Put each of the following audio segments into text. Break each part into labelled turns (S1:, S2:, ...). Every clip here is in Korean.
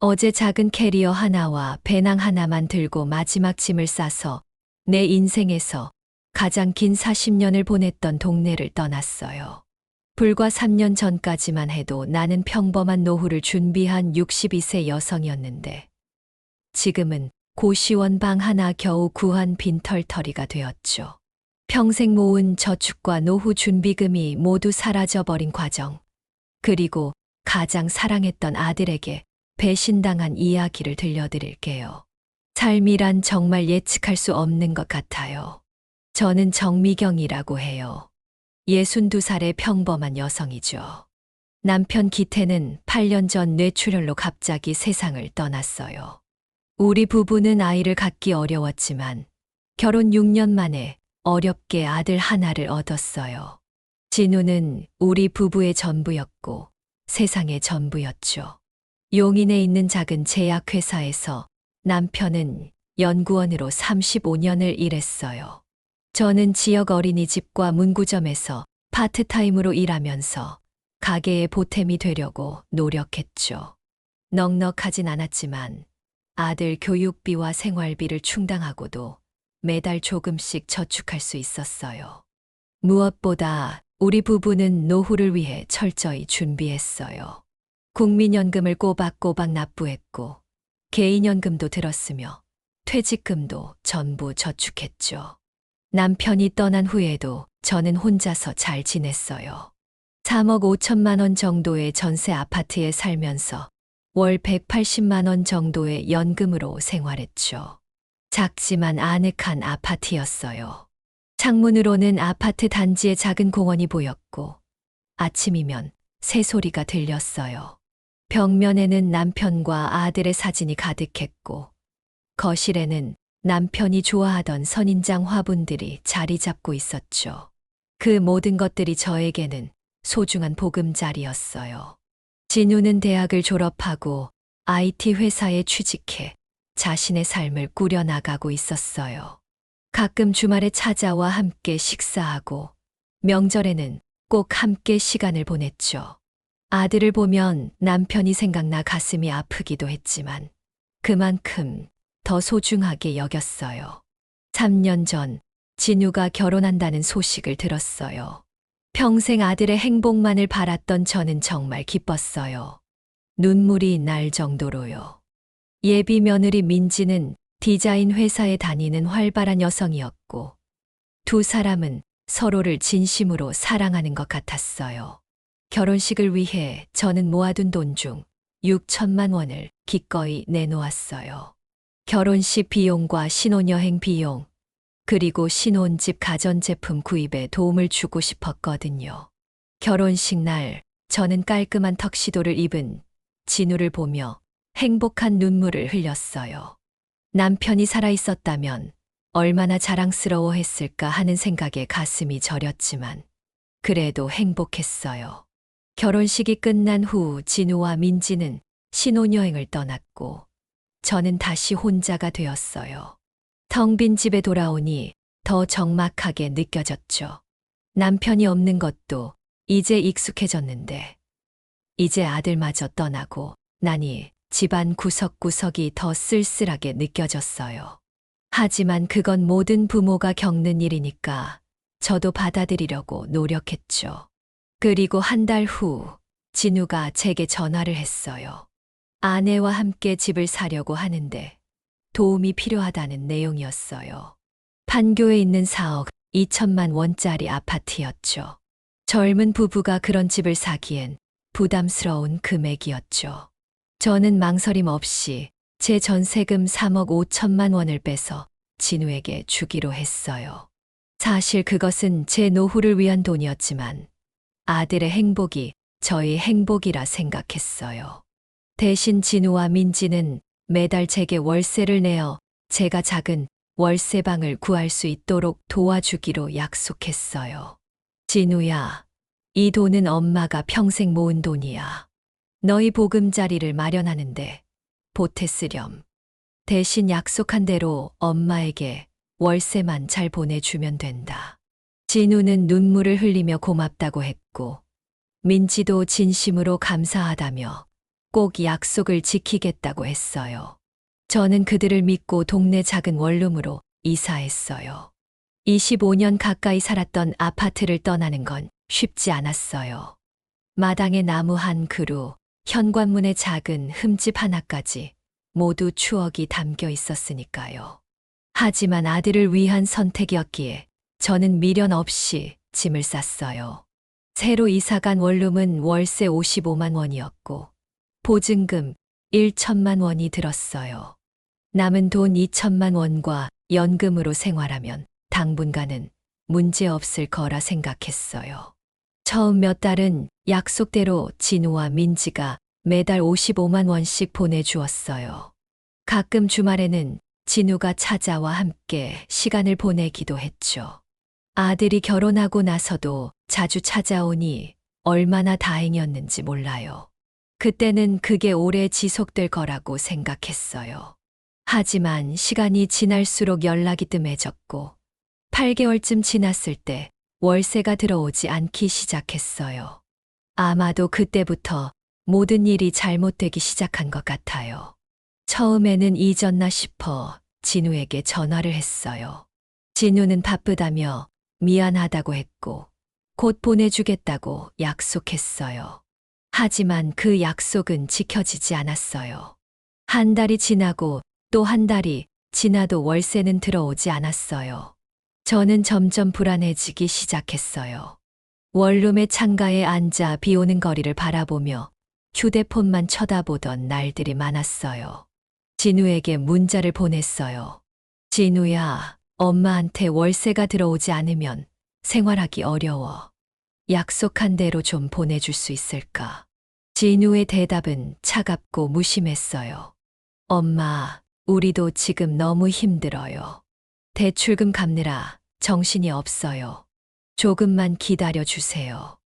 S1: 어제 작은 캐리어 하나와 배낭 하나만 들고 마지막 짐을 싸서 내 인생에서 가장 긴 40년을 보냈던 동네를 떠났어요. 불과 3년 전까지만 해도 나는 평범한 노후를 준비한 62세 여성이었는데 지금은 고시원 방 하나 겨우 구한 빈털터리가 되었죠. 평생 모은 저축과 노후 준비금이 모두 사라져버린 과정, 그리고 가장 사랑했던 아들에게 배신당한 이야기를 들려드릴게요. 삶이란 정말 예측할 수 없는 것 같아요. 저는 정미경이라고 해요. 62살의 평범한 여성이죠. 남편 기태는 8년 전 뇌출혈로 갑자기 세상을 떠났어요. 우리 부부는 아이를 갖기 어려웠지만 결혼 6년 만에 어렵게 아들 하나를 얻었어요. 진우는 우리 부부의 전부였고 세상의 전부였죠. 용인에 있는 작은 제약회사에서 남편은 연구원으로 35년을 일했어요. 저는 지역 어린이집과 문구점에서 파트타임으로 일하면서 가게의 보탬이 되려고 노력했죠. 넉넉하진 않았지만 아들 교육비와 생활비를 충당하고도 매달 조금씩 저축할 수 있었어요. 무엇보다 우리 부부는 노후를 위해 철저히 준비했어요. 국민연금을 꼬박꼬박 납부했고 개인연금도 들었으며 퇴직금도 전부 저축했죠. 남편이 떠난 후에도 저는 혼자서 잘 지냈어요. 3억 5천만 원 정도의 전세 아파트에 살면서 월 180만 원 정도의 연금으로 생활했죠. 작지만 아늑한 아파트였어요. 창문으로는 아파트 단지의 작은 공원이 보였고 아침이면 새소리가 들렸어요. 벽면에는 남편과 아들의 사진이 가득했고 거실에는 남편이 좋아하던 선인장 화분들이 자리 잡고 있었죠. 그 모든 것들이 저에게는 소중한 보금자리였어요. 진우는 대학을 졸업하고 IT 회사에 취직해 자신의 삶을 꾸려나가고 있었어요. 가끔 주말에 찾아와 함께 식사하고 명절에는 꼭 함께 시간을 보냈죠. 아들을 보면 남편이 생각나 가슴이 아프기도 했지만 그만큼 더 소중하게 여겼어요. 3년 전 진우가 결혼한다는 소식을 들었어요. 평생 아들의 행복만을 바랐던 저는 정말 기뻤어요. 눈물이 날 정도로요. 예비 며느리 민지는 디자인 회사에 다니는 활발한 여성이었고 두 사람은 서로를 진심으로 사랑하는 것 같았어요. 결혼식을 위해 저는 모아둔 돈 중 6천만 원을 기꺼이 내놓았어요. 결혼식 비용과 신혼여행 비용, 그리고 신혼집 가전제품 구입에 도움을 주고 싶었거든요. 결혼식 날 저는 깔끔한 턱시도를 입은 진우를 보며 행복한 눈물을 흘렸어요. 남편이 살아있었다면 얼마나 자랑스러워했을까 하는 생각에 가슴이 저렸지만 그래도 행복했어요. 결혼식이 끝난 후 진우와 민지는 신혼여행을 떠났고 저는 다시 혼자가 되었어요. 텅 빈 집에 돌아오니 더 적막하게 느껴졌죠. 남편이 없는 것도 이제 익숙해졌는데 이제 아들마저 떠나고 나니 집안 구석구석이 더 쓸쓸하게 느껴졌어요. 하지만 그건 모든 부모가 겪는 일이니까 저도 받아들이려고 노력했죠. 그리고 한 달 후 진우가 제게 전화를 했어요. 아내와 함께 집을 사려고 하는데 도움이 필요하다는 내용이었어요. 판교에 있는 4억 2천만 원짜리 아파트였죠. 젊은 부부가 그런 집을 사기엔 부담스러운 금액이었죠. 저는 망설임 없이 제 전세금 3억 5천만 원을 빼서 진우에게 주기로 했어요. 사실 그것은 제 노후를 위한 돈이었지만 아들의 행복이 저희 행복이라 생각했어요. 대신 진우와 민지는 매달 제게 월세를 내어 제가 작은 월세방을 구할 수 있도록 도와주기로 약속했어요. 진우야, 이 돈은 엄마가 평생 모은 돈이야. 너희 보금자리를 마련하는데 보태 쓰렴. 대신 약속한 대로 엄마에게 월세만 잘 보내주면 된다. 진우는 눈물을 흘리며 고맙다고 했고 민지도 진심으로 감사하다며 꼭 약속을 지키겠다고 했어요. 저는 그들을 믿고 동네 작은 원룸으로 이사했어요. 25년 가까이 살았던 아파트를 떠나는 건 쉽지 않았어요. 마당에 나무 한 그루, 현관문에 작은 흠집 하나까지 모두 추억이 담겨 있었으니까요. 하지만 아들을 위한 선택이었기에 저는 미련 없이 짐을 쌌어요. 새로 이사간 원룸은 월세 55만 원이었고 보증금 1천만 원이 들었어요. 남은 돈 2천만 원과 연금으로 생활하면 당분간은 문제 없을 거라 생각했어요. 처음 몇 달은 약속대로 진우와 민지가 매달 55만 원씩 보내주었어요. 가끔 주말에는 진우가 찾아와 함께 시간을 보내기도 했죠. 아들이 결혼하고 나서도 자주 찾아오니 얼마나 다행이었는지 몰라요. 그때는 그게 오래 지속될 거라고 생각했어요. 하지만 시간이 지날수록 연락이 뜸해졌고 8개월쯤 지났을 때 월세가 들어오지 않기 시작했어요. 아마도 그때부터 모든 일이 잘못되기 시작한 것 같아요. 처음에는 잊었나 싶어 진우에게 전화를 했어요. 진우는 바쁘다며 미안하다고 했고 곧 보내주겠다고 약속했어요. 하지만 그 약속은 지켜지지 않았어요. 한 달이 지나고 또 한 달이 지나도 월세는 들어오지 않았어요. 저는 점점 불안해지기 시작했어요. 원룸의 창가에 앉아 비 오는 거리를 바라보며 휴대폰만 쳐다보던 날들이 많았어요. 진우에게 문자를 보냈어요. 진우야, 엄마한테 월세가 들어오지 않으면 생활하기 어려워. 약속한 대로 좀 보내줄 수 있을까? 진우의 대답은 차갑고 무심했어요. 엄마, 우리도 지금 너무 힘들어요. 대출금 갚느라 정신이 없어요. 조금만 기다려 주세요.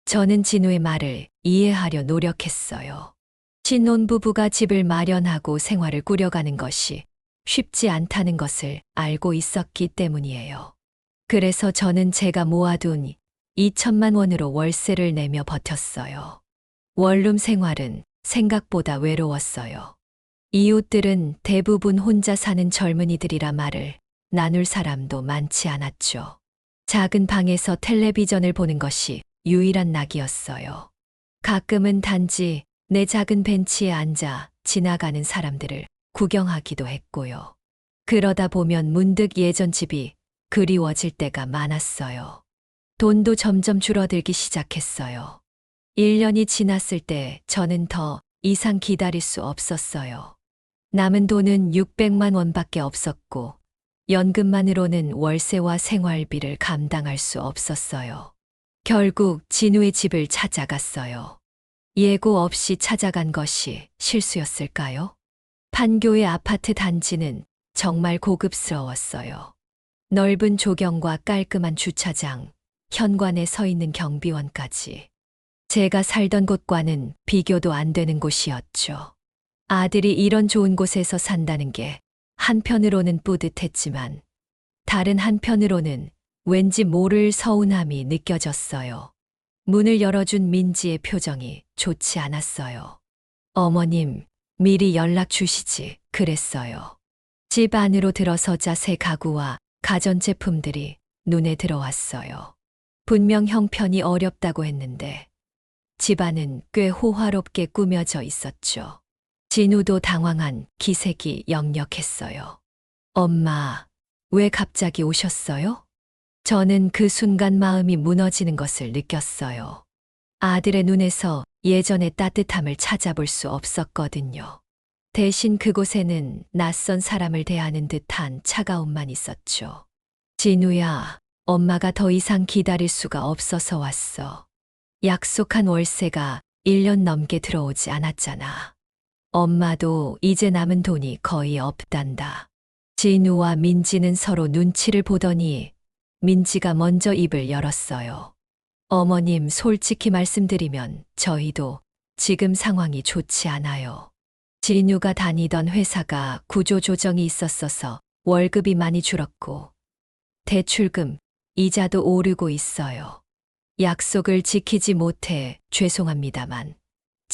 S1: 저는 진우의 말을 이해하려 노력했어요. 신혼부부가 집을 마련하고 생활을 꾸려가는 것이 쉽지 않다는 것을 알고 있었기 때문이에요. 그래서 저는 제가 모아둔 2천만 원으로 월세를 내며 버텼어요. 원룸 생활은 생각보다 외로웠어요. 이웃들은 대부분 혼자 사는 젊은이들이라 말을 나눌 사람도 많지 않았죠. 작은 방에서 텔레비전을 보는 것이 유일한 낙이었어요. 가끔은 단지 내 작은 벤치에 앉아 지나가는 사람들을 구경하기도 했고요. 그러다 보면 문득 예전 집이 그리워질 때가 많았어요. 돈도 점점 줄어들기 시작했어요. 1년이 지났을 때 저는 더 이상 기다릴 수 없었어요. 남은 돈은 600만 원밖에 없었고 연금만으로는 월세와 생활비를 감당할 수 없었어요. 결국 진우의 집을 찾아갔어요. 예고 없이 찾아간 것이 실수였을까요? 판교의 아파트 단지는 정말 고급스러웠어요. 넓은 조경과 깔끔한 주차장, 현관에 서 있는 경비원까지. 제가 살던 곳과는 비교도 안 되는 곳이었죠. 아들이 이런 좋은 곳에서 산다는 게 한편으로는 뿌듯했지만 다른 한편으로는 왠지 모를 서운함이 느껴졌어요. 문을 열어준 민지의 표정이 좋지 않았어요. 어머님, 미리 연락 주시지 그랬어요. 집 안으로 들어서자 새 가구와 가전제품들이 눈에 들어왔어요. 분명 형편이 어렵다고 했는데 집안은 꽤 호화롭게 꾸며져 있었죠. 진우도 당황한 기색이 역력했어요. 엄마, 왜 갑자기 오셨어요? 저는 그 순간 마음이 무너지는 것을 느꼈어요. 아들의 눈에서 예전의 따뜻함을 찾아볼 수 없었거든요. 대신 그곳에는 낯선 사람을 대하는 듯한 차가움만 있었죠. 진우야, 엄마가 더 이상 기다릴 수가 없어서 왔어. 약속한 월세가 1년 넘게 들어오지 않았잖아. 엄마도 이제 남은 돈이 거의 없단다. 진우와 민지는 서로 눈치를 보더니 민지가 먼저 입을 열었어요. 어머님, 솔직히 말씀드리면 저희도 지금 상황이 좋지 않아요. 진우가 다니던 회사가 구조조정이 있었어서 월급이 많이 줄었고 대출금, 이자도 오르고 있어요. 약속을 지키지 못해 죄송합니다만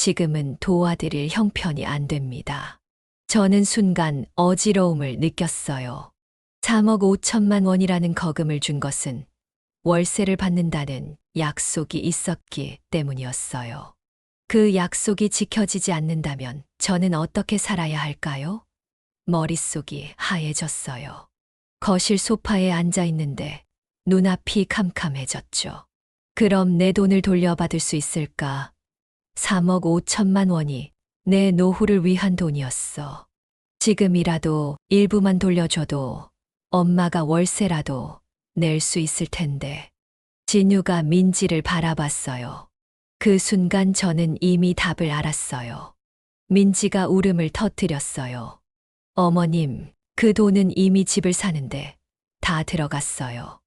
S1: 지금은 도와드릴 형편이 안 됩니다. 저는 순간 어지러움을 느꼈어요. 3억 5천만 원이라는 거금을 준 것은 월세를 받는다는 약속이 있었기 때문이었어요. 그 약속이 지켜지지 않는다면 저는 어떻게 살아야 할까요? 머릿속이 하얘졌어요. 거실 소파에 앉아 있는데 눈앞이 캄캄해졌죠. 그럼 내 돈을 돌려받을 수 있을까? 3억 5천만 원이 내 노후를 위한 돈이었어. 지금이라도 일부만 돌려줘도 엄마가 월세라도 낼 수 있을 텐데. 진유가 민지를 바라봤어요. 그 순간 저는 이미 답을 알았어요. 민지가 울음을 터뜨렸어요. 어머님, 그 돈은 이미 집을 사는데 다 들어갔어요.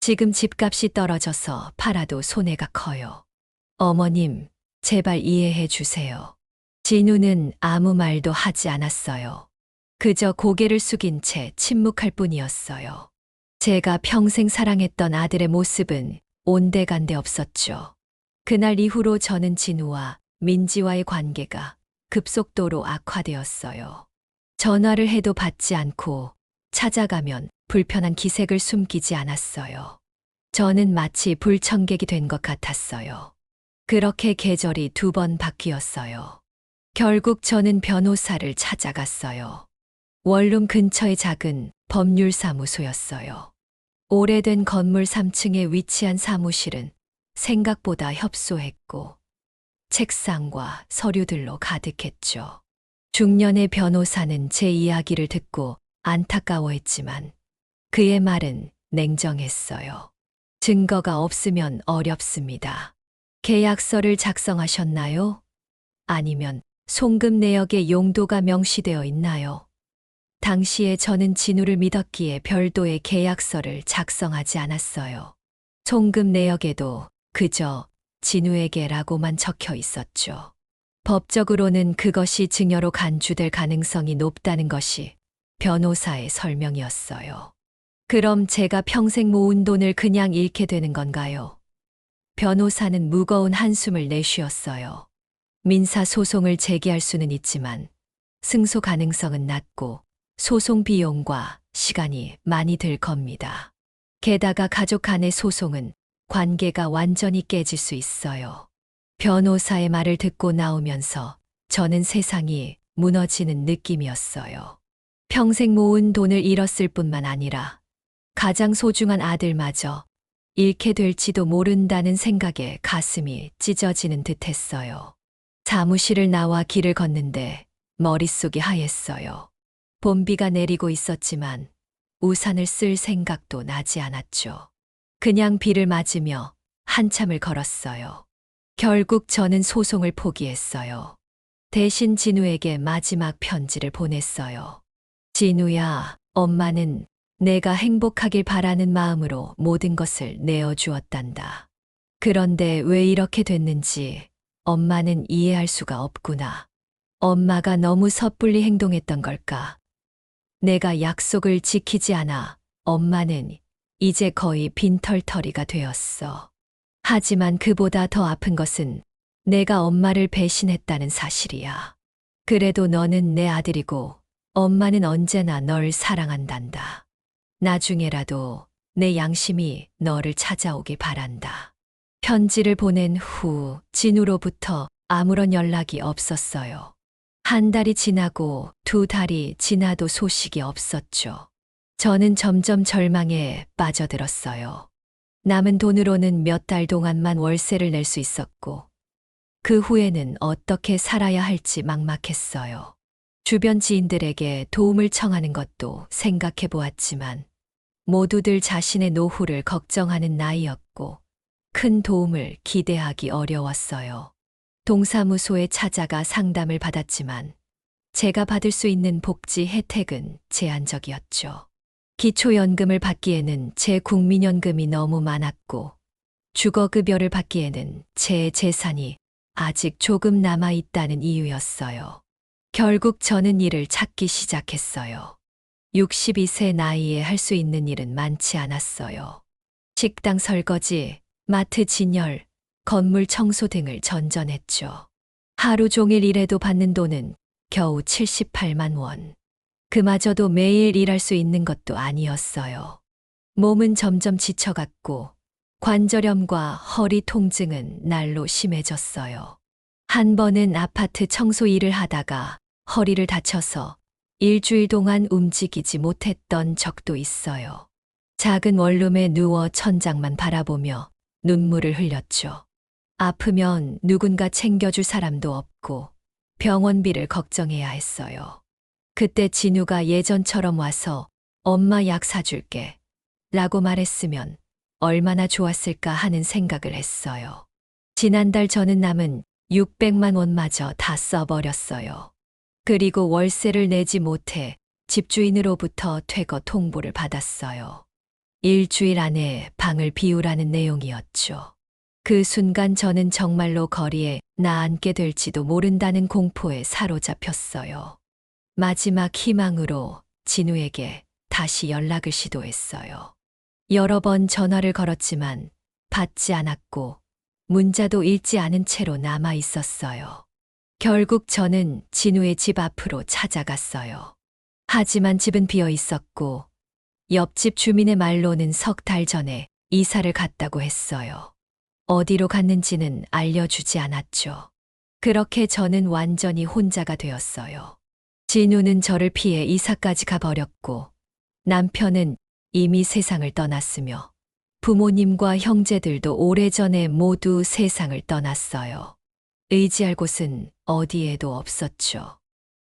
S1: 지금 집값이 떨어져서 팔아도 손해가 커요. 어머님, 제발 이해해 주세요. 진우는 아무 말도 하지 않았어요. 그저 고개를 숙인 채 침묵할 뿐이었어요. 제가 평생 사랑했던 아들의 모습은 온데간데 없었죠. 그날 이후로 저는 진우와 민지와의 관계가 급속도로 악화되었어요. 전화를 해도 받지 않고 찾아가면 불편한 기색을 숨기지 않았어요. 저는 마치 불청객이 된 것 같았어요. 그렇게 계절이 2번 바뀌었어요. 결국 저는 변호사를 찾아갔어요. 원룸 근처의 작은 법률사무소였어요. 오래된 건물 3층에 위치한 사무실은 생각보다 협소했고 책상과 서류들로 가득했죠. 중년의 변호사는 제 이야기를 듣고 안타까워했지만 그의 말은 냉정했어요. 증거가 없으면 어렵습니다. 계약서를 작성하셨나요? 아니면 송금 내역의 용도가 명시되어 있나요? 당시에 저는 진우를 믿었기에 별도의 계약서를 작성하지 않았어요. 송금 내역에도 그저 진우에게라고만 적혀 있었죠. 법적으로는 그것이 증여로 간주될 가능성이 높다는 것이 변호사의 설명이었어요. 그럼 제가 평생 모은 돈을 그냥 잃게 되는 건가요? 변호사는 무거운 한숨을 내쉬었어요. 민사소송을 제기할 수는 있지만 승소 가능성은 낮고 소송 비용과 시간이 많이 들 겁니다. 게다가 가족 간의 소송은 관계가 완전히 깨질 수 있어요. 변호사의 말을 듣고 나오면서 저는 세상이 무너지는 느낌이었어요. 평생 모은 돈을 잃었을 뿐만 아니라 가장 소중한 아들마저 잃게 될지도 모른다는 생각에 가슴이 찢어지는 듯 했어요. 사무실을 나와 길을 걷는데 머릿속이 하였어요. 봄비가 내리고 있었지만 우산을 쓸 생각도 나지 않았죠. 그냥 비를 맞으며 한참을 걸었어요. 결국 저는 소송을 포기했어요. 대신 진우에게 마지막 편지를 보냈어요. 진우야, 엄마는 내가 행복하길 바라는 마음으로 모든 것을 내어주었단다. 그런데 왜 이렇게 됐는지 엄마는 이해할 수가 없구나. 엄마가 너무 섣불리 행동했던 걸까? 내가 약속을 지키지 않아 엄마는 이제 거의 빈털터리가 되었어. 하지만 그보다 더 아픈 것은 내가 엄마를 배신했다는 사실이야. 그래도 너는 내 아들이고 엄마는 언제나 널 사랑한단다. 나중에라도 내 양심이 너를 찾아오길 바란다. 편지를 보낸 후 진우로부터 아무런 연락이 없었어요. 한 달이 지나고 2달이 지나도 소식이 없었죠. 저는 점점 절망에 빠져들었어요. 남은 돈으로는 몇 달 동안만 월세를 낼 수 있었고 그 후에는 어떻게 살아야 할지 막막했어요. 주변 지인들에게 도움을 청하는 것도 생각해 보았지만 모두들 자신의 노후를 걱정하는 나이였고 큰 도움을 기대하기 어려웠어요. 동사무소에 찾아가 상담을 받았지만 제가 받을 수 있는 복지 혜택은 제한적이었죠. 기초연금을 받기에는 제 국민연금이 너무 많았고 주거급여를 받기에는 제 재산이 아직 조금 남아있다는 이유였어요. 결국 저는 일을 찾기 시작했어요. 62세 나이에 할 수 있는 일은 많지 않았어요. 식당 설거지, 마트 진열, 건물 청소 등을 전전했죠. 하루 종일 일해도 받는 돈은 겨우 78만 원. 그마저도 매일 일할 수 있는 것도 아니었어요. 몸은 점점 지쳐갔고 관절염과 허리 통증은 날로 심해졌어요. 한 번은 아파트 청소 일을 하다가 허리를 다쳐서 일주일 동안 움직이지 못했던 적도 있어요. 작은 원룸에 누워 천장만 바라보며 눈물을 흘렸죠. 아프면 누군가 챙겨줄 사람도 없고 병원비를 걱정해야 했어요. 그때 진우가 예전처럼 와서 엄마 약 사줄게 라고 말했으면 얼마나 좋았을까 하는 생각을 했어요. 지난달 저는 남은 600만 원마저 다 써버렸어요. 그리고 월세를 내지 못해 집주인으로부터 퇴거 통보를 받았어요. 일주일 안에 방을 비우라는 내용이었죠. 그 순간 저는 정말로 거리에 나앉게 될지도 모른다는 공포에 사로잡혔어요. 마지막 희망으로 진우에게 다시 연락을 시도했어요. 여러 번 전화를 걸었지만 받지 않았고 문자도 읽지 않은 채로 남아 있었어요. 결국 저는 진우의 집 앞으로 찾아갔어요. 하지만 집은 비어 있었고 옆집 주민의 말로는 석 달 전에 이사를 갔다고 했어요. 어디로 갔는지는 알려주지 않았죠. 그렇게 저는 완전히 혼자가 되었어요. 진우는 저를 피해 이사까지 가버렸고 남편은 이미 세상을 떠났으며 부모님과 형제들도 오래전에 모두 세상을 떠났어요. 의지할 곳은 어디에도 없었죠.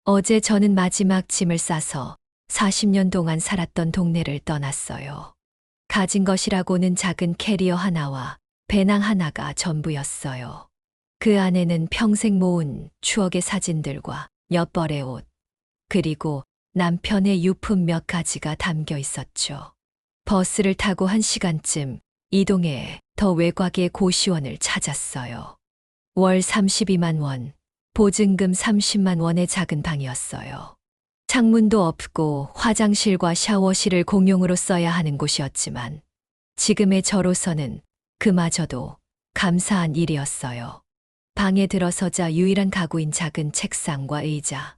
S1: 어제 저는 마지막 짐을 싸서 40년 동안 살았던 동네를 떠났어요. 가진 것이라고는 작은 캐리어 하나와 배낭 하나가 전부였어요. 그 안에는 평생 모은 추억의 사진들과 몇 벌의 옷, 그리고 남편의 유품 몇 가지가 담겨 있었죠. 버스를 타고 1시간쯤 이동해 더 외곽의 고시원을 찾았어요. 월 32만 원, 보증금 30만 원의 작은 방이었어요. 창문도 없고 화장실과 샤워실을 공용으로 써야 하는 곳이었지만 지금의 저로서는 그마저도 감사한 일이었어요. 방에 들어서자 유일한 가구인 작은 책상과 의자,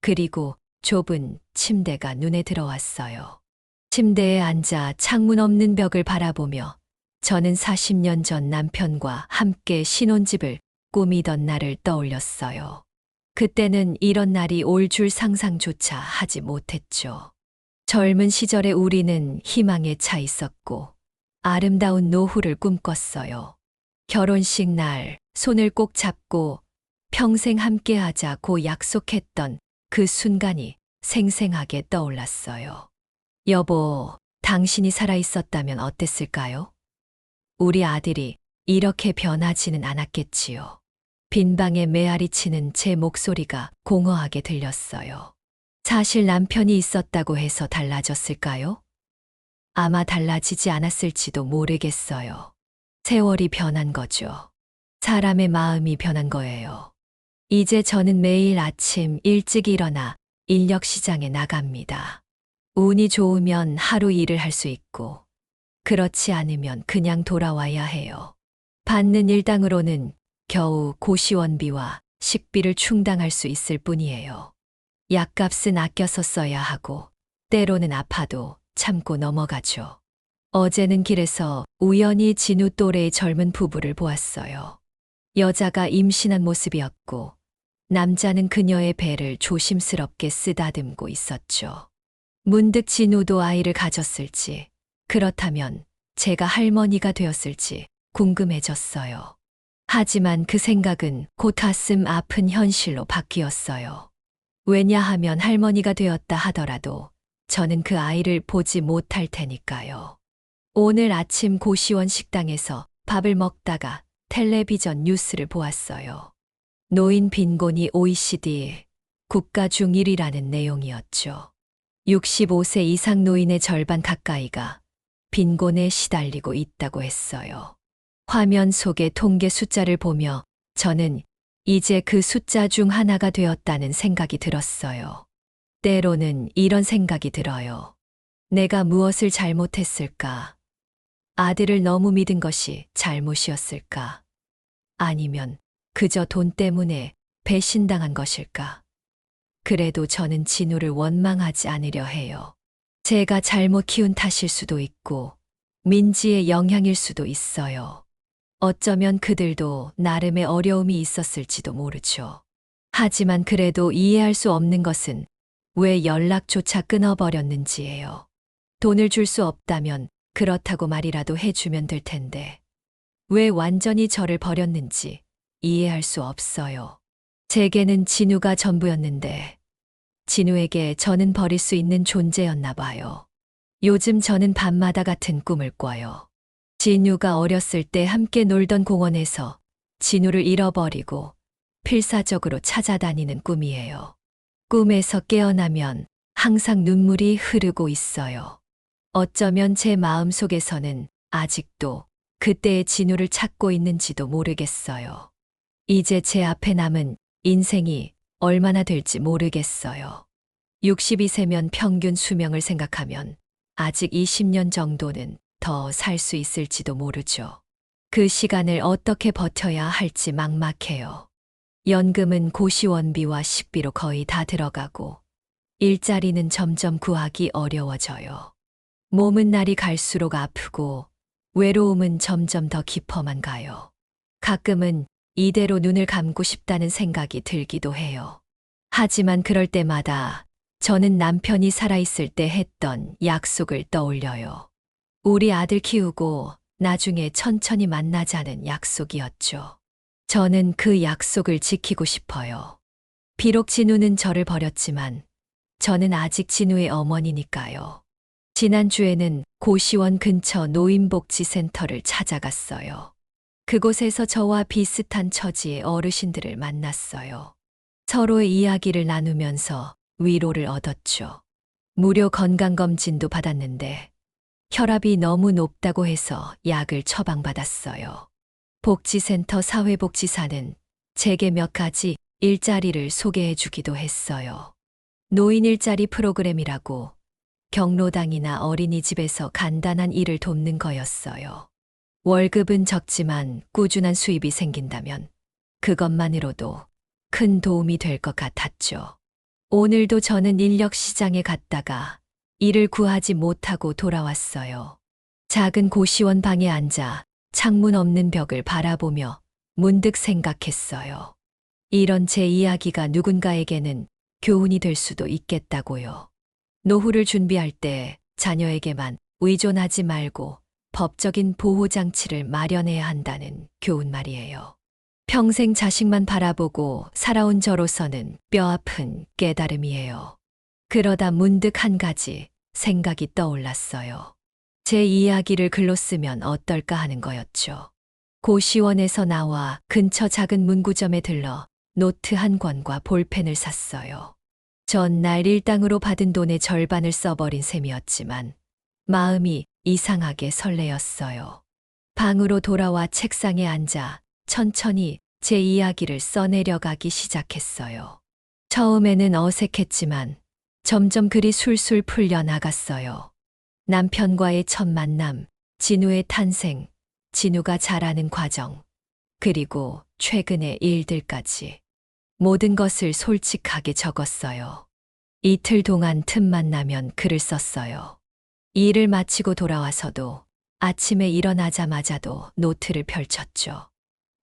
S1: 그리고 좁은 침대가 눈에 들어왔어요. 침대에 앉아 창문 없는 벽을 바라보며 저는 40년 전 남편과 함께 신혼집을 꾸미던 날을 떠올렸어요. 그때는 이런 날이 올 줄 상상조차 하지 못했죠. 젊은 시절에 우리는 희망에 차 있었고 아름다운 노후를 꿈꿨어요. 결혼식 날 손을 꼭 잡고 평생 함께하자고 약속했던 그 순간이 생생하게 떠올랐어요. 여보, 당신이 살아있었다면 어땠을까요? 우리 아들이 이렇게 변하지는 않았겠지요. 빈방에 메아리치는 제 목소리가 공허하게 들렸어요. 사실 남편이 있었다고 해서 달라졌을까요? 아마 달라지지 않았을지도 모르겠어요. 세월이 변한 거죠. 사람의 마음이 변한 거예요. 이제 저는 매일 아침 일찍 일어나 인력시장에 나갑니다. 운이 좋으면 하루 일을 할 수 있고, 그렇지 않으면 그냥 돌아와야 해요. 받는 일당으로는 겨우 고시원비와 식비를 충당할 수 있을 뿐이에요. 약값은 아껴서 써야 하고, 때로는 아파도 참고 넘어가죠. 어제는 길에서 우연히 진우 또래의 젊은 부부를 보았어요. 여자가 임신한 모습이었고, 남자는 그녀의 배를 조심스럽게 쓰다듬고 있었죠. 문득 진우도 아이를 가졌을지, 그렇다면 제가 할머니가 되었을지 궁금해졌어요. 하지만 그 생각은 곧 가슴 아픈 현실로 바뀌었어요. 왜냐하면 할머니가 되었다 하더라도 저는 그 아이를 보지 못할 테니까요. 오늘 아침 고시원 식당에서 밥을 먹다가 텔레비전 뉴스를 보았어요. 노인 빈곤이 OECD 국가 중 1위라는 내용이었죠. 65세 이상 노인의 절반 가까이가 빈곤에 시달리고 있다고 했어요. 화면 속의 통계 숫자를 보며 저는 이제 그 숫자 중 하나가 되었다는 생각이 들었어요. 때로는 이런 생각이 들어요. 내가 무엇을 잘못했을까? 아들을 너무 믿은 것이 잘못이었을까? 아니면 그저 돈 때문에 배신당한 것일까? 그래도 저는 진우를 원망하지 않으려 해요. 제가 잘못 키운 탓일 수도 있고, 민지의 영향일 수도 있어요. 어쩌면 그들도 나름의 어려움이 있었을지도 모르죠. 하지만 그래도 이해할 수 없는 것은 왜 연락조차 끊어버렸는지예요. 돈을 줄 수 없다면 그렇다고 말이라도 해주면 될 텐데, 왜 완전히 저를 버렸는지 이해할 수 없어요. 제게는 진우가 전부였는데, 진우에게 저는 버릴 수 있는 존재였나 봐요. 요즘 저는 밤마다 같은 꿈을 꿔요. 진우가 어렸을 때 함께 놀던 공원에서 진우를 잃어버리고 필사적으로 찾아다니는 꿈이에요. 꿈에서 깨어나면 항상 눈물이 흐르고 있어요. 어쩌면 제 마음 속에서는 아직도 그때의 진우를 찾고 있는지도 모르겠어요. 이제 제 앞에 남은 인생이 얼마나 될지 모르겠어요. 62세면 평균 수명을 생각하면 아직 20년 정도는 더 살 수 있을지도 모르죠. 그 시간을 어떻게 버텨야 할지 막막해요. 연금은 고시원비와 식비로 거의 다 들어가고 일자리는 점점 구하기 어려워져요. 몸은 날이 갈수록 아프고 외로움은 점점 더 깊어만 가요. 가끔은 이대로 눈을 감고 싶다는 생각이 들기도 해요. 하지만 그럴 때마다 저는 남편이 살아있을 때 했던 약속을 떠올려요. 우리 아들 키우고 나중에 천천히 만나자는 약속이었죠. 저는 그 약속을 지키고 싶어요. 비록 진우는 저를 버렸지만 저는 아직 진우의 어머니니까요. 지난주에는 고시원 근처 노인복지센터를 찾아갔어요. 그곳에서 저와 비슷한 처지의 어르신들을 만났어요. 서로의 이야기를 나누면서 위로를 얻었죠. 무료 건강검진도 받았는데 혈압이 너무 높다고 해서 약을 처방받았어요. 복지센터 사회복지사는 제게 몇 가지 일자리를 소개해 주기도 했어요. 노인 일자리 프로그램이라고 경로당이나 어린이집에서 간단한 일을 돕는 거였어요. 월급은 적지만 꾸준한 수입이 생긴다면 그것만으로도 큰 도움이 될 것 같았죠. 오늘도 저는 인력 시장에 갔다가 일을 구하지 못하고 돌아왔어요. 작은 고시원 방에 앉아 창문 없는 벽을 바라보며 문득 생각했어요. 이런 제 이야기가 누군가에게는 교훈이 될 수도 있겠다고요. 노후를 준비할 때 자녀에게만 의존하지 말고 법적인 보호장치를 마련해야 한다는 교훈 말이에요. 평생 자식만 바라보고 살아온 저로서는 뼈아픈 깨달음이에요. 그러다 문득 한 가지 생각이 떠올랐어요. 제 이야기를 글로 쓰면 어떨까 하는 거였죠. 고시원에서 나와 근처 작은 문구점에 들러 노트 한 권과 볼펜을 샀어요. 전날 일당으로 받은 돈의 절반을 써버린 셈이었지만 마음이 이상하게 설레었어요. 방으로 돌아와 책상에 앉아 천천히 제 이야기를 써내려가기 시작했어요. 처음에는 어색했지만 점점 글이 술술 풀려나갔어요. 남편과의 첫 만남, 진우의 탄생, 진우가 자라는 과정, 그리고 최근의 일들까지 모든 것을 솔직하게 적었어요. 이틀 동안 틈만 나면 글을 썼어요. 일을 마치고 돌아와서도 아침에 일어나자마자도 노트를 펼쳤죠.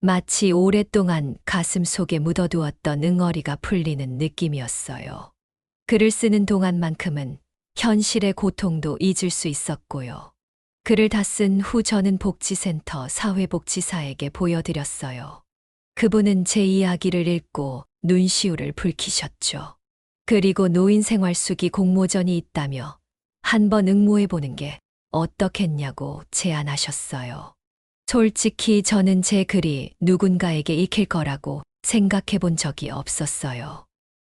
S1: 마치 오랫동안 가슴 속에 묻어두었던 응어리가 풀리는 느낌이었어요. 글을 쓰는 동안만큼은 현실의 고통도 잊을 수 있었고요. 글을 다 쓴 후 저는 복지센터 사회복지사에게 보여드렸어요. 그분은 제 이야기를 읽고 눈시울을 붉히셨죠. 그리고 노인생활수기 공모전이 있다며 한번 응모해보는 게 어떻겠냐고 제안하셨어요. 솔직히 저는 제 글이 누군가에게 읽힐 거라고 생각해 본 적이 없었어요.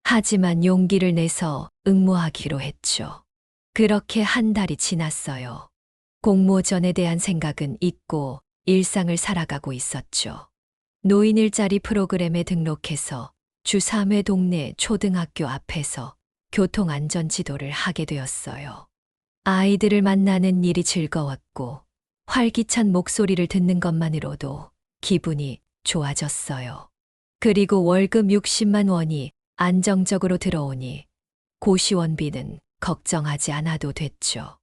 S1: 하지만 용기를 내서 응모하기로 했죠. 그렇게 한 달이 지났어요. 공모전에 대한 생각은 잊고 일상을 살아가고 있었죠. 노인 일자리 프로그램에 등록해서 주 3회 동네 초등학교 앞에서 교통안전지도를 하게 되었어요. 아이들을 만나는 일이 즐거웠고 활기찬 목소리를 듣는 것만으로도 기분이 좋아졌어요. 그리고 월급 60만 원이 안정적으로 들어오니 고시원비는 걱정하지 않아도 됐죠.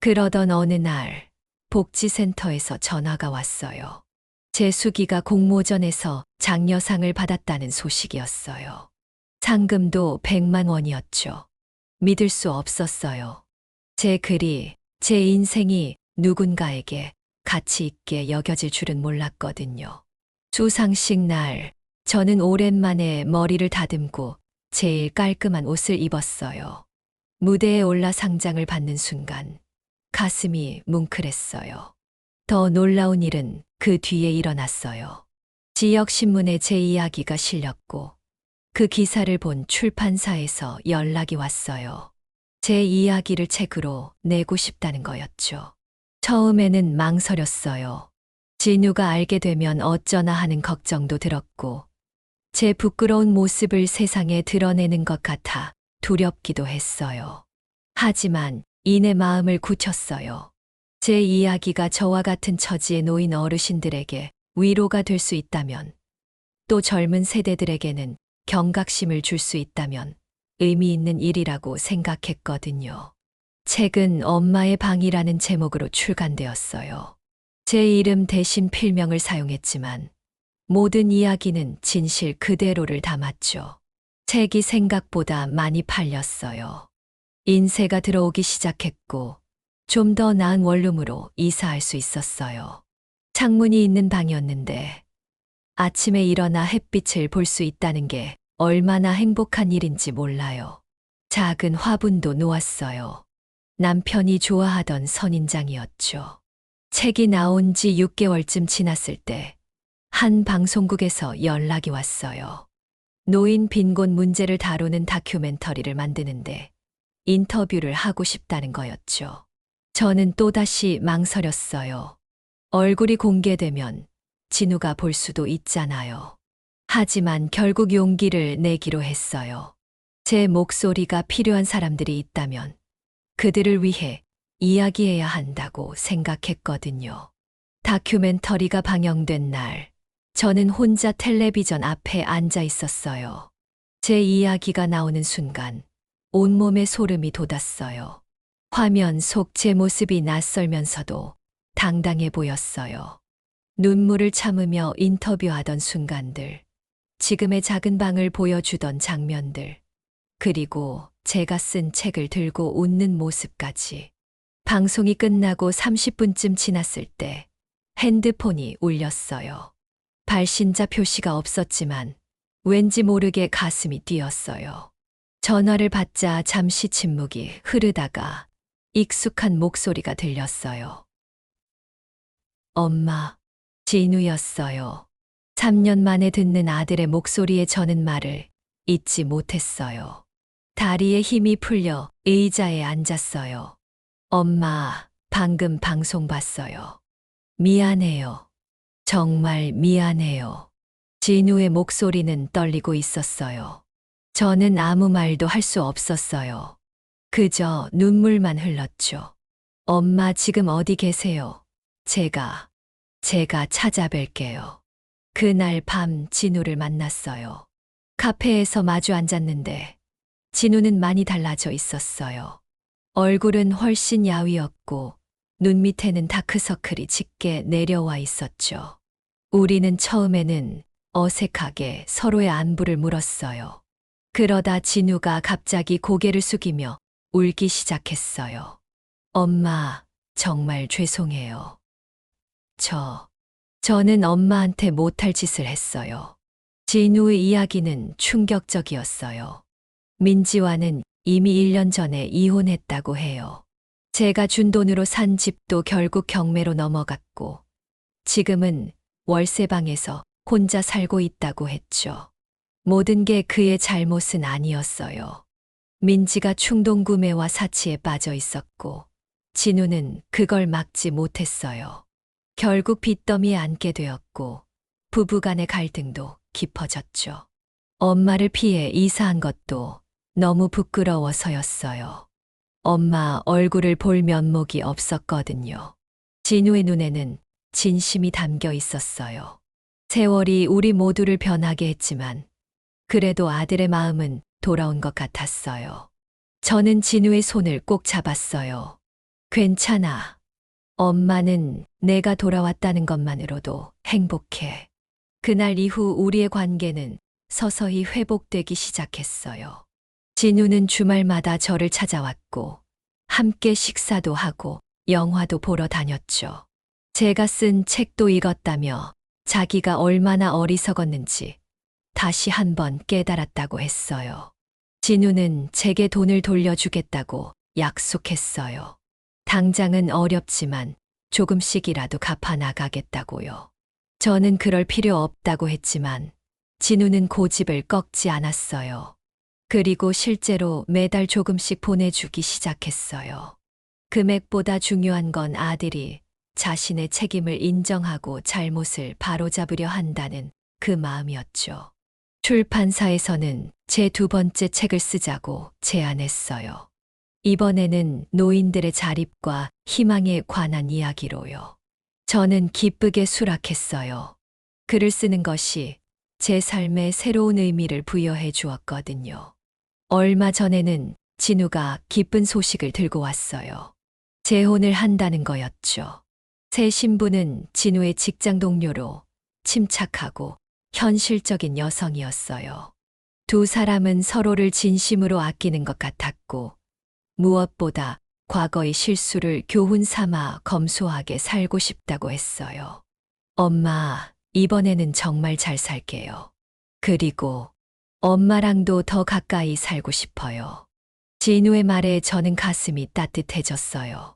S1: 그러던 어느 날 복지센터에서 전화가 왔어요. 재수기가 공모전에서 장려상을 받았다는 소식이었어요. 상금도 100만 원이었죠. 믿을 수 없었어요. 제 글이, 제 인생이 누군가에게 가치 있게 여겨질 줄은 몰랐거든요. 수상식 날, 저는 오랜만에 머리를 다듬고 제일 깔끔한 옷을 입었어요. 무대에 올라 상장을 받는 순간 가슴이 뭉클했어요. 더 놀라운 일은 그 뒤에 일어났어요. 지역신문에 제 이야기가 실렸고 그 기사를 본 출판사에서 연락이 왔어요. 제 이야기를 책으로 내고 싶다는 거였죠. 처음에는 망설였어요. 진우가 알게 되면 어쩌나 하는 걱정도 들었고 제 부끄러운 모습을 세상에 드러내는 것 같아 두렵기도 했어요. 하지만 이내 마음을 굳혔어요. 제 이야기가 저와 같은 처지에 놓인 어르신들에게 위로가 될 수 있다면, 또 젊은 세대들에게는 경각심을 줄 수 있다면 의미 있는 일이라고 생각했거든요. 책은 엄마의 방이라는 제목으로 출간되었어요. 제 이름 대신 필명을 사용했지만 모든 이야기는 진실 그대로를 담았죠. 책이 생각보다 많이 팔렸어요. 인쇄가 들어오기 시작했고 좀 더 나은 원룸으로 이사할 수 있었어요. 창문이 있는 방이었는데 아침에 일어나 햇빛을 볼 수 있다는 게 얼마나 행복한 일인지 몰라요. 작은 화분도 놓았어요. 남편이 좋아하던 선인장이었죠. 책이 나온 지 6개월쯤 지났을 때 한 방송국에서 연락이 왔어요. 노인 빈곤 문제를 다루는 다큐멘터리를 만드는데 인터뷰를 하고 싶다는 거였죠. 저는 또다시 망설였어요. 얼굴이 공개되면 진우가 볼 수도 있잖아요. 하지만 결국 용기를 내기로 했어요. 제 목소리가 필요한 사람들이 있다면 그들을 위해 이야기해야 한다고 생각했거든요. 다큐멘터리가 방영된 날, 저는 혼자 텔레비전 앞에 앉아 있었어요. 제 이야기가 나오는 순간 온몸에 소름이 돋았어요. 화면 속 제 모습이 낯설면서도 당당해 보였어요. 눈물을 참으며 인터뷰하던 순간들, 지금의 작은 방을 보여주던 장면들, 그리고 제가 쓴 책을 들고 웃는 모습까지. 방송이 끝나고 30분쯤 지났을 때 핸드폰이 울렸어요. 발신자 표시가 없었지만 왠지 모르게 가슴이 뛰었어요. 전화를 받자 잠시 침묵이 흐르다가 익숙한 목소리가 들렸어요. 엄마, 진우였어요. 3년 만에 듣는 아들의 목소리에 저는 말을 잊지 못했어요. 다리에 힘이 풀려 의자에 앉았어요. 엄마, 방금 방송 봤어요. 미안해요. 정말 미안해요. 진우의 목소리는 떨리고 있었어요. 저는 아무 말도 할 수 없었어요. 그저 눈물만 흘렀죠. 엄마 지금 어디 계세요? 제가 찾아뵐게요. 그날 밤 진우를 만났어요. 카페에서 마주 앉았는데 진우는 많이 달라져 있었어요. 얼굴은 훨씬 야위었고 눈 밑에는 다크서클이 짙게 내려와 있었죠. 우리는 처음에는 어색하게 서로의 안부를 물었어요. 그러다 진우가 갑자기 고개를 숙이며 울기 시작했어요. 엄마, 정말 죄송해요. 저는 엄마한테 못할 짓을 했어요. 진우의 이야기는 충격적이었어요. 민지와는 이미 1년 전에 이혼했다고 해요. 제가 준 돈으로 산 집도 결국 경매로 넘어갔고 지금은 월세방에서 혼자 살고 있다고 했죠. 모든 게 그의 잘못은 아니었어요. 민지가 충동구매와 사치에 빠져 있었고 진우는 그걸 막지 못했어요. 결국 빚더미에 앉게 되었고 부부간의 갈등도 깊어졌죠. 엄마를 피해 이사한 것도 너무 부끄러워서였어요. 엄마 얼굴을 볼 면목이 없었거든요. 진우의 눈에는 진심이 담겨 있었어요. 세월이 우리 모두를 변하게 했지만 그래도 아들의 마음은 돌아온 것 같았어요. 저는 진우의 손을 꼭 잡았어요. 괜찮아. 엄마는 내가 돌아왔다는 것만으로도 행복해. 그날 이후 우리의 관계는 서서히 회복되기 시작했어요. 진우는 주말마다 저를 찾아왔고 함께 식사도 하고 영화도 보러 다녔죠. 제가 쓴 책도 읽었다며 자기가 얼마나 어리석었는지 다시 한번 깨달았다고 했어요. 진우는 제게 돈을 돌려주겠다고 약속했어요. 당장은 어렵지만 조금씩이라도 갚아 나가겠다고요. 저는 그럴 필요 없다고 했지만 진우는 고집을 꺾지 않았어요. 그리고 실제로 매달 조금씩 보내주기 시작했어요. 금액보다 중요한 건 아들이 자신의 책임을 인정하고 잘못을 바로잡으려 한다는 그 마음이었죠. 출판사에서는 제 두 번째 책을 쓰자고 제안했어요. 이번에는 노인들의 자립과 희망에 관한 이야기로요. 저는 기쁘게 수락했어요. 글을 쓰는 것이 제 삶에 새로운 의미를 부여해 주었거든요. 얼마 전에는 진우가 기쁜 소식을 들고 왔어요. 재혼을 한다는 거였죠. 새 신부는 진우의 직장 동료로 침착하고 현실적인 여성이었어요. 두 사람은 서로를 진심으로 아끼는 것 같았고, 무엇보다 과거의 실수를 교훈 삼아 검소하게 살고 싶다고 했어요. 엄마, 이번에는 정말 잘 살게요. 그리고 엄마랑도 더 가까이 살고 싶어요. 진우의 말에 저는 가슴이 따뜻해졌어요.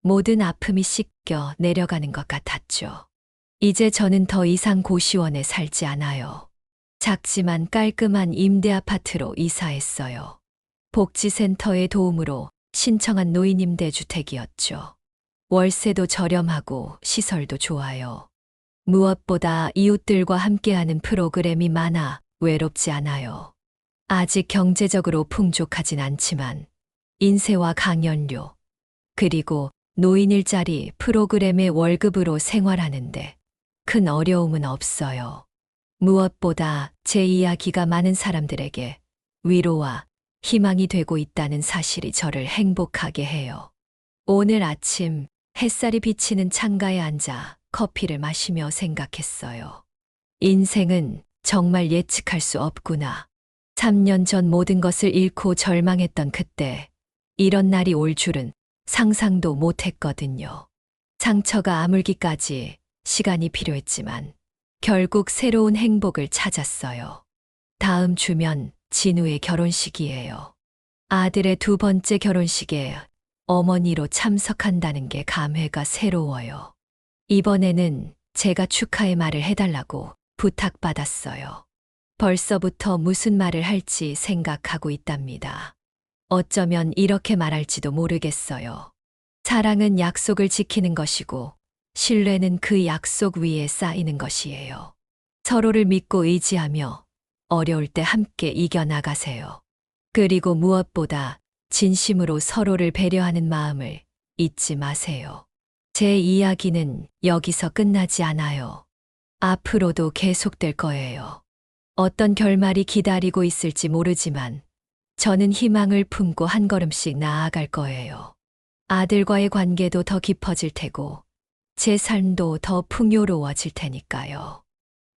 S1: 모든 아픔이 씻겨 내려가는 것 같았죠. 이제 저는 더 이상 고시원에 살지 않아요. 작지만 깔끔한 임대 아파트로 이사했어요. 복지센터의 도움으로 신청한 노인임대주택이었죠. 월세도 저렴하고 시설도 좋아요. 무엇보다 이웃들과 함께하는 프로그램이 많아 외롭지 않아요. 아직 경제적으로 풍족하진 않지만 인쇄와 강연료, 그리고 노인 일자리 프로그램의 월급으로 생활하는데 큰 어려움은 없어요. 무엇보다 제 이야기가 많은 사람들에게 위로와 희망이 되고 있다는 사실이 저를 행복하게 해요. 오늘 아침 햇살이 비치는 창가에 앉아 커피를 마시며 생각했어요. 인생은 정말 예측할 수 없구나. 3년 전 모든 것을 잃고 절망했던 그때 이런 날이 올 줄은 상상도 못했거든요. 상처가 아물기까지 시간이 필요했지만 결국 새로운 행복을 찾았어요. 다음 주면 진우의 결혼식이에요. 아들의 두 번째 결혼식에 어머니로 참석한다는 게 감회가 새로워요. 이번에는 제가 축하의 말을 해달라고 부탁받았어요. 벌써부터 무슨 말을 할지 생각하고 있답니다. 어쩌면 이렇게 말할지도 모르겠어요. 사랑은 약속을 지키는 것이고 신뢰는 그 약속 위에 쌓이는 것이에요. 서로를 믿고 의지하며 어려울 때 함께 이겨나가세요. 그리고 무엇보다 진심으로 서로를 배려하는 마음을 잊지 마세요. 제 이야기는 여기서 끝나지 않아요. 앞으로도 계속될 거예요. 어떤 결말이 기다리고 있을지 모르지만 저는 희망을 품고 한 걸음씩 나아갈 거예요. 아들과의 관계도 더 깊어질 테고 제 삶도 더 풍요로워질 테니까요.